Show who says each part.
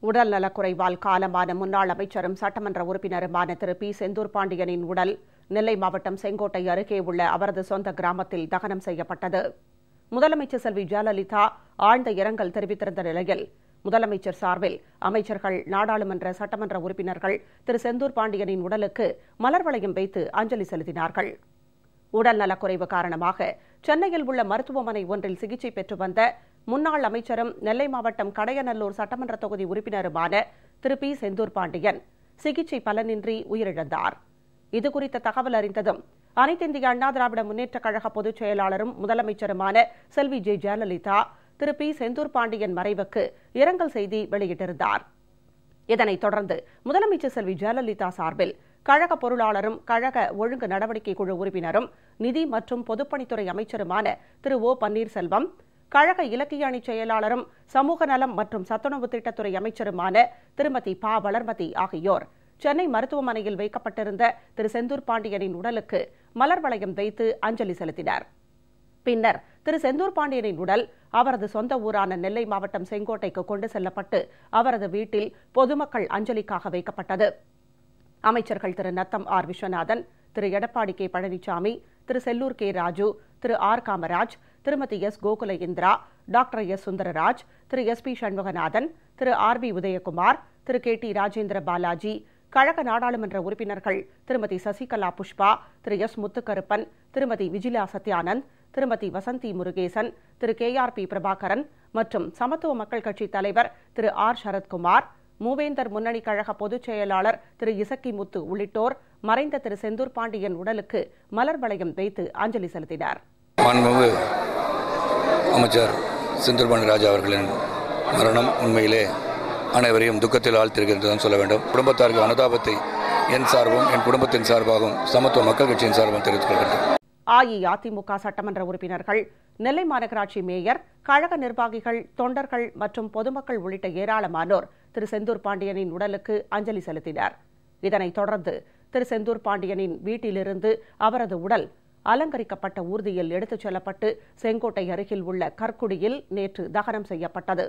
Speaker 1: உடல் நலக்குறைவால் காலமான முன்னாள் அமைச்சரும் சட்டமன்ற உறுப்பினருமான திரு பி. செந்தூர் பாண்டியனின் உடல் நெல்லை மாவட்டம் செங்கோட்டை அருகே உள்ள அவரது சொந்த கிராமத்தில் தகனம் செய்யப்பட்டது. முதலமைச்சர் செல்வி ஜெயலலிதா ஆழ்ந்த இரங்கல் தெரிவித்திருந்த நிலையில் முதலமைச்சர் சார்பில் அமைச்சர்கள், நாடாளுமன்ற, சட்டமன்ற உறுப்பினர்கள் திரு செந்தூர் பாண்டியனின் உடலுக்கு மலர் வளையம் வைத்து அஞ்சலி செலுத்தினார்கள். உடல் நலக்குறைவு காரணமாக சென்னையில் உள்ள மருத்துவமனை ஒன்றில் சிகிச்சை பெற்று வந்த முன்னாள் அமைச்சரும் நெல்லை மாவட்டம் கடையநல்லூர் சட்டமன்ற தொகுதி உறுப்பினருமான திரு பி. செந்தூர் பாண்டியன் சிகிச்சை பலனின்றி உயிரிழந்தார். இதுகுறித்த தகவல் அறிந்ததும் அனைத்து இந்திய அண்ணா திராவிட முன்னேற்றக் கழக பொதுச் செயலாளரும் முதலமைச்சருமான செல்வி ஜெயலலிதா திரு பி. செந்தூர் பாண்டியன் மறைவுக்கு இரங்கல் செய்தி வெளியிட்டிருந்தார். இதனைத் தொடர்ந்து முதலமைச்சர் செல்வி ஜெயலலிதா சார்பில் கழக பொருளாளரும் கழக ஒழுங்கு நடவடிக்கை குழு உறுப்பினரும் நிதி மற்றும் பொதுப்பணித்துறை அமைச்சருமான திரு ஓ. பன்னீர்செல்வம், கழக இலக்கிய அணி செயலாளரும் சமூக நலம் மற்றும் சத்துணவு திட்டத்துறை அமைச்சருமான திருமதி ப. வளர்மதி ஆகியோர் சென்னை மருத்துவமனையில் வைக்கப்பட்டிருந்த திரு செந்தூர் பாண்டியனின் உடலுக்கு மலர் வளையம் வைத்து அஞ்சலி செலுத்தினர். பின்னர் திரு செந்தூர் பாண்டியனின் உடல் அவரது சொந்த ஊரான நெல்லை மாவட்டம் செங்கோட்டைக்கு கொண்டு செல்லப்பட்டு அவரது வீட்டில் பொதுமக்கள் அஞ்சலிக்காக வைக்கப்பட்டது. அமைச்சர்கள் Thiru Natham R. Viswanathan, Thiru Edappadi K. Palaniswami, Thiru Sellur K. Raju, Thiru R. Kamaraj, Thirumathi S. Gokula Indira, doctor S. Sundararaj, Thiru S. P. Shanmuganathan, Thiru R. P. Udhayakumar, Thiru K. T. Rajendra Balaji, கழக நாடாளுமன்ற உறுப்பினர்கள் Thirumathi Sasikala Pushpa, Thiru S. Muthukaruppan, Thirumathi Vijila Sathyananth, Thirumathi Vasanthi Murugesan, Thiru K. R. P. Prabhakaran மற்றும் சமத்துவ மக்கள் கட்சி தலைவர் திரு ஆர். சரத்குமார், மூவேந்தர் முன்னணி கழக பொதுச் செயலாளர் திரு இசக்கி முத்து உள்ளிட்டோர் மறைந்த திரு செந்தூர் பாண்டியன் உடலுக்கு மலர் வளையம் வைத்து அஞ்சலி செலுத்தினர்.
Speaker 2: அமைச்சர் செந்தூர் பாண்டி ராஜா அவர்களின் மரணம் உண்மையிலே அனைவரையும் துக்கத்தில் ஆழ்த்திருக்கிறது சொல்ல வேண்டும். குடும்பத்தாருக்கு அனுதாபத்தை என் சார்பும் என் குடும்பத்தின் சார்பாகவும் சமத்துவ மக்கள் கட்சியின் சார்பாகவும் தெரிவித்துக் கொள்கிறேன்.
Speaker 1: அஇஅதிமுக சட்டமன்ற உறுப்பினர்கள், நெல்லை மாநகராட்சி மேயர், கழக நிர்வாகிகள், தொண்டர்கள் மற்றும் பொதுமக்கள் உள்ளிட்ட ஏராளமானோர் திரு செந்தூர் பாண்டியனின் உடலுக்கு அஞ்சலி செலுத்தினர். இதனைத் தொடர்ந்து திரு செந்தூர் பாண்டியனின் வீட்டிலிருந்து அவரது உடல் அலங்கரிக்கப்பட்ட ஊர்தியில் எடுத்துச் செல்லப்பட்டு செங்கோட்டை அருகில் உள்ள கற்குடியில் நேற்று தகனம் செய்யப்பட்டது.